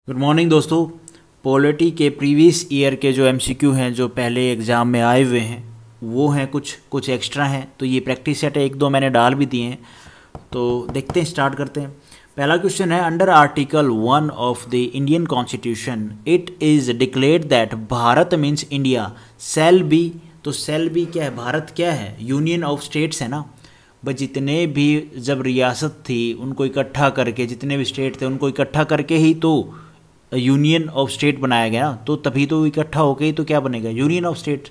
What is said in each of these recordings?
Good morning दोस्तों। Polity के previous year के जो एमसीक्यू हैं जो पहले एग्ज़ाम में आए हुए हैं वो हैं कुछ एक्स्ट्रा हैं, तो ये प्रैक्टिस सेट एक दो मैंने डाल भी दिए हैं। तो देखते हैं, स्टार्ट करते हैं। पहला क्वेश्चन है, under article 1 of the Indian constitution it is declared that Bharat means India shall be. तो शैल बी क्या है? भारत क्या है? यूनियन ऑफ स्टेट्स है ना भाई। जितने भी जब रियासत थी उनको इकट्ठा करके, जितने भी स्टेट थे उनको इकट्ठा करके ही तो यूनियन ऑफ स्टेट बनाया गया, तो तभी तो इकट्ठा होके ही तो क्या बनेगा, यूनियन ऑफ स्टेट।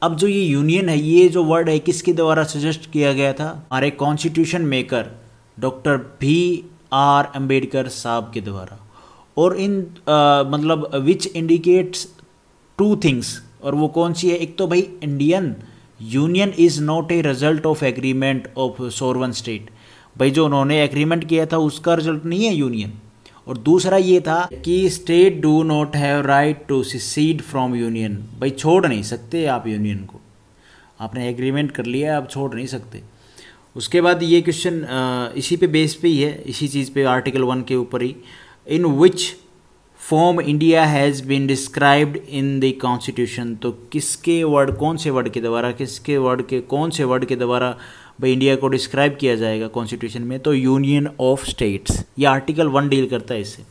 अब जो ये यूनियन है, ये जो वर्ड है किसके द्वारा सजेस्ट किया गया था? हमारे constitution maker doctor B.R. Ambedkar साहब के द्वारा। और इन मतलब विच इंडिकेट्स टू थिंग्स, और वो कौन सी है? एक तो भाई Indian union is not a result of agreement of sovereign state. भाई जो उन्होंने एग्रीमेंट किया था उसका रिजल्ट नहीं है यूनियन। और दूसरा ये था कि state do not have right to secede from union. भाई छोड़ नहीं सकते आप यूनियन को, आपने एग्रीमेंट कर लिया, आप छोड़ नहीं सकते। उसके बाद ये क्वेश्चन इसी पे बेस पे ही है, इसी चीज़ पे आर्टिकल 1 के ऊपर ही। In which form India has been described in the constitution. तो किसके वर्ड, कौन से वर्ड के द्वारा, किसके वर्ड के, कौन से वर्ड के द्वारा भाई इंडिया को डिस्क्राइब किया जाएगा कॉन्स्टिट्यूशन में? तो यूनियन ऑफ स्टेट्स, ये आर्टिकल 1 डील करता है इससे।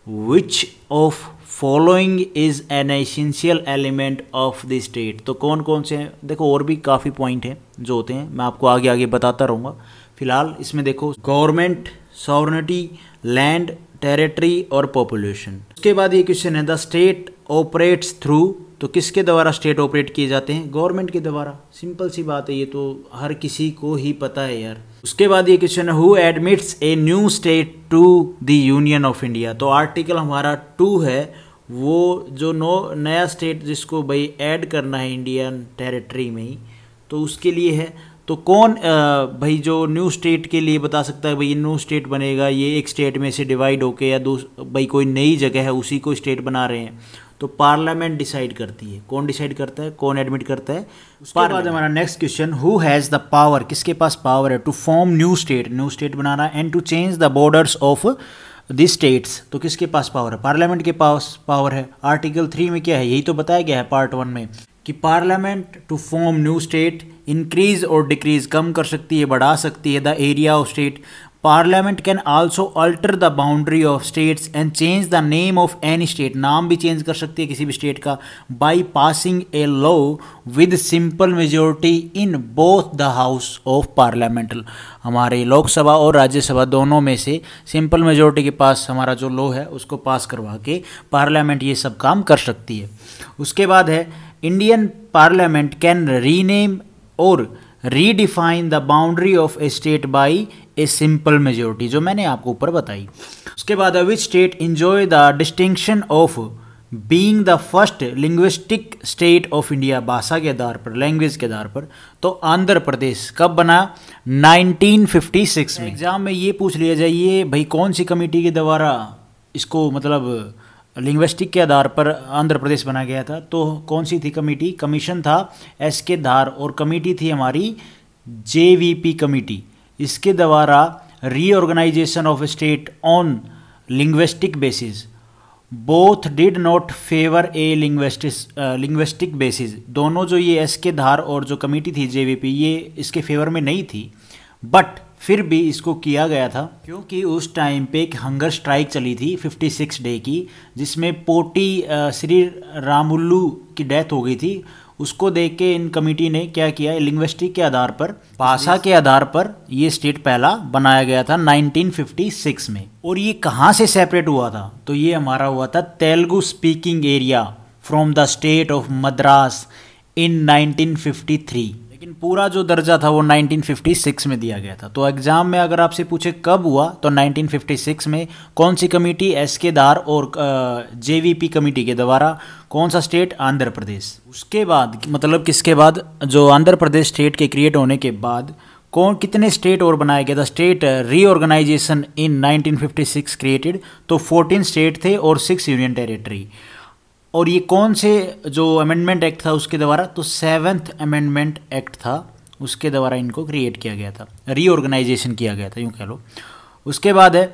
Which of following is an essential element of the state. तो कौन कौन से हैं? देखो और भी काफ़ी पॉइंट हैं जो होते हैं, मैं आपको आगे आगे बताता रहूँगा। फिलहाल इसमें देखो, गवर्नमेंट, सॉवरेनिटी, लैंड, टेरिटरी और पॉपुलेशन। उसके बाद ये क्वेश्चन है, द स्टेट ऑपरेट्स थ्रू। तो किसके द्वारा स्टेट ऑपरेट किए जाते हैं? गवर्नमेंट के द्वारा। सिंपल सी बात है, ये तो हर किसी को ही पता है यार। उसके बाद ये क्वेश्चन है, who admits a new state to the union of India. तो आर्टिकल हमारा 2 है, वो जो नया स्टेट जिसको भाई ऐड करना है इंडियन टेरिटरी में ही, तो उसके लिए है। तो कौन भाई जो न्यू स्टेट के लिए बता सकता है भाई ये न्यू स्टेट बनेगा, ये एक स्टेट में से डिवाइड होके, या भाई कोई नई जगह है उसी को स्टेट बना रहे हैं? तो पार्लियामेंट डिसाइड करती है। कौन डिसाइड करता है, कौन एडमिट करता है? उसके बाद हमारा next question, who has the power, किसके पास पावर है टू फॉर्म न्यू स्टेट बनाना, and to change the borders of the states. तो किसके पास पावर है? पार्लियामेंट के पास पावर है। आर्टिकल 3 में क्या है, यही तो बताया गया है पार्ट 1 में, कि parliament to form new state increase और डिक्रीज, कम कर सकती है, बढ़ा सकती है the area of state. Parliament can also alter the boundary of states and change the name of any state. नाम भी चेंज कर सकती है किसी भी स्टेट का, by passing a law with simple majority in both the house of parliament. हमारे लोकसभा और राज्यसभा दोनों में से सिंपल मेजोरिटी के पास हमारा जो लॉ है उसको पास करवा के पार्लियामेंट ये सब काम कर सकती है। उसके बाद है, इंडियन पार्लियामेंट कैन रीनेम और redefine the boundary of A state by a simple majority, जो मैंने आपको ऊपर बताई। उसके बाद which state enjoy the distinction of being the first linguistic state of India. भाषा के आधार पर, लैंग्वेज के आधार पर, तो आंध्र प्रदेश कब बना? 1956 में। एग्जाम में ये पूछ लिया जाइए भाई कौन सी कमेटी के द्वारा इसको मतलब लिंग्विस्टिक के आधार पर आंध्र प्रदेश बना गया था। तो कौन सी थी कमेटी? कमीशन था SK धार, और कमेटी थी हमारी JVP कमेटी। इसके द्वारा reorganisation of state on linguistic basis. Both did not favour a linguistic basis. दोनों जो ये SK धार और जो कमेटी थी JVP, ये इसके फेवर में नहीं थी, बट फिर भी इसको किया गया था क्योंकि उस टाइम पे एक हंगर स्ट्राइक चली थी 56 डे की, जिसमें पोटी श्री रामुलू की डेथ हो गई थी। उसको देख के इन कमेटी ने क्या किया, लिंग्विस्टिक के आधार पर, भाषा के आधार पर ये स्टेट पहला बनाया गया था 1956 में। और ये कहाँ से सेपरेट हुआ था? तो ये हमारा हुआ था Telugu speaking area from the state of Madras in 1953। लेकिन पूरा जो दर्जा था वो 1956 में दिया गया था। तो एग्जाम में अगर आपसे पूछे कब हुआ, तो 1956 में। कौन सी कमेटी? SK धार और JVP कमेटी के द्वारा। कौन सा स्टेट? आंध्र प्रदेश। उसके बाद मतलब किसके बाद, जो आंध्र प्रदेश स्टेट के क्रिएट होने के बाद कितने स्टेट और बनाया गया था? स्टेट रीऑर्गेनाइजेशन इन 1956 क्रिएटेड। तो 14 स्टेट थे और 6 यूनियन टेरिटरी। और ये कौन से जो अमेंडमेंट एक्ट था उसके द्वारा? तो 7th अमेंडमेंट एक्ट था, उसके द्वारा इनको क्रिएट किया गया था, रीऑर्गेनाइजेशन किया गया था, यूँ कह लो। उसके बाद है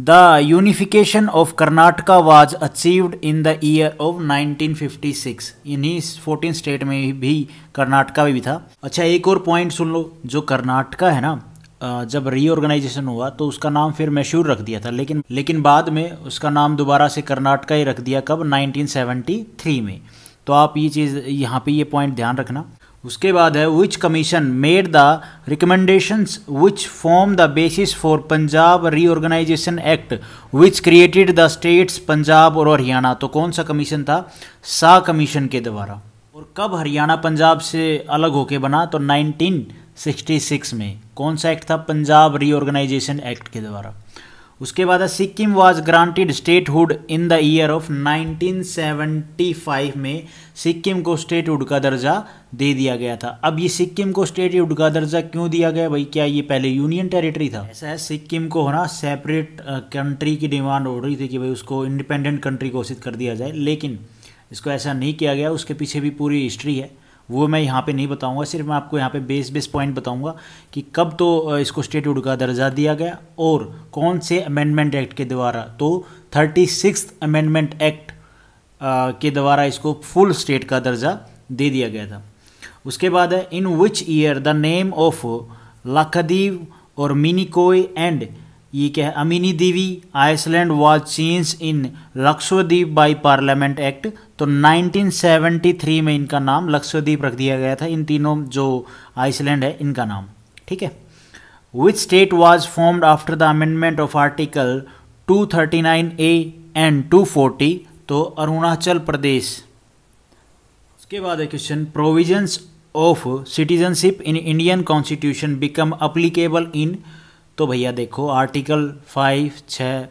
the unification of Karnataka was achieved in the year of 1956। इन्हीं 14 स्टेट में भी कर्नाटका में भी था। अच्छा, एक और पॉइंट सुन लो, जो कर्नाटका है ना, जब रीऑर्गेनाइजेशन हुआ तो उसका नाम फिर मैसूर रख दिया था, लेकिन बाद में उसका नाम दोबारा से कर्नाटका ही रख दिया। कब? 1973 में। तो आप ये चीज़ यहाँ पे ये पॉइंट ध्यान रखना। उसके बाद है which commission made the recommendations which form the basis for Punjab reorganisation act which created the states Punjab और हरियाणा। तो कौन सा कमीशन था? शाह कमीशन के द्वारा। और कब हरियाणा पंजाब से अलग होके बना? तो 1966 में। कौन सा एक्ट था? पंजाब रीऑर्गेनाइजेशन एक्ट के द्वारा। उसके बाद Sikkim was granted statehood in the year of 1975 में सिक्किम को स्टेटहुड का दर्जा दे दिया गया था। अब ये सिक्किम को स्टेटहुड का दर्जा क्यों दिया गया भाई? क्या ये पहले यूनियन टेरिटरी था? ऐसा है, सिक्किम को है ना सेपरेट कंट्री की डिमांड हो रही थी कि भाई उसको इंडिपेंडेंट कंट्री घोषित कर दिया जाए, लेकिन इसको ऐसा नहीं किया गया। उसके पीछे भी पूरी हिस्ट्री है, वो मैं यहाँ पे नहीं बताऊंगा, सिर्फ मैं आपको यहाँ पे बेस पॉइंट बताऊंगा कि कब तो इसको स्टेटहुड का दर्जा दिया गया और कौन से अमेंडमेंट एक्ट के द्वारा। तो 36th अमेंडमेंट एक्ट के द्वारा इसको फुल स्टेट का दर्जा दे दिया गया था। उसके बाद है in which year the name of Lakshadweep और मिनिकॉय एंड ये क्या है Amini Devi island was change in Lakshadweep by parliament act. तो 1973 में इनका नाम लक्षद्वीप रख दिया गया था, इन तीनों जो आइसलैंड है इनका नाम। ठीक है। Which state was formed after the amendment of article 239A and 240। तो अरुणाचल प्रदेश। उसके बाद है question provisions of citizenship in Indian constitution become applicable in. तो भैया देखो आर्टिकल 5, 6,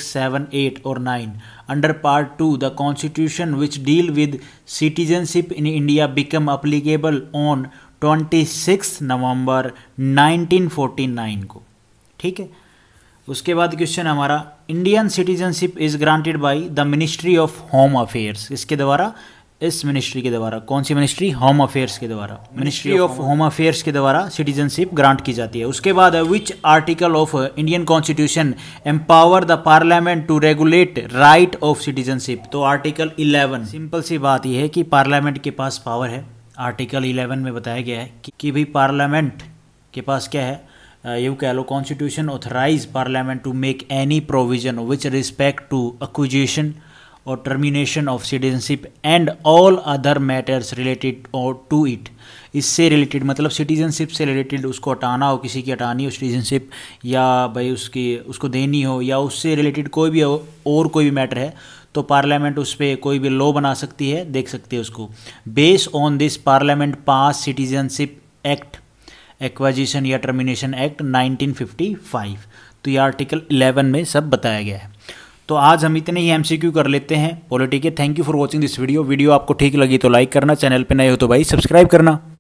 7, 8 और 9 under part 2 the constitution which deal with citizenship in India become applicable on 26 नवंबर 1949 को। ठीक है। उसके बाद क्वेश्चन हमारा Indian citizenship is granted by the ministry of home affairs. इसके द्वारा, इस मिनिस्ट्री के द्वारा, कौन सी मिनिस्ट्री? होम अफेयर्स के द्वारा, मिनिस्ट्री ऑफ होम अफेयर्स के द्वारा सिटीजनशिप ग्रांट की जाती है। उसके बाद which article of Indian constitution empower the parliament to regulate right of citizenship. तो आर्टिकल 11। सिंपल सी बात यह है कि पार्लियामेंट के पास पावर है। आर्टिकल 11 में बताया गया है कि भाई पार्लियामेंट के पास क्या है, यूँ कह लो constitution authorise parliament to make any provision which respect to acquisition और termination of citizenship and all other matters related और टू इट। इससे रिलेटेड मतलब सिटीजनशिप से रिलेटेड, उसको हटाना हो, किसी की हटानी हो सिटीजनशिप, या भाई उसको देनी हो, या उससे रिलेटेड कोई भी और कोई भी मैटर है, तो पार्लियामेंट उस पर कोई भी लॉ बना सकती है, देख सकती है उसको। Base on this parliament pass citizenship act, acquisition या टर्मिनेशन एक्ट 1955। तो ये आर्टिकल 11 में सब बताया गया है। तो आज हम इतने ही एमसीक्यू कर लेते हैं पॉलिटी के। Thank you for watching this video. Video आपको ठीक लगी तो लाइक करना, चैनल पे नए हो तो भाई सब्सक्राइब करना।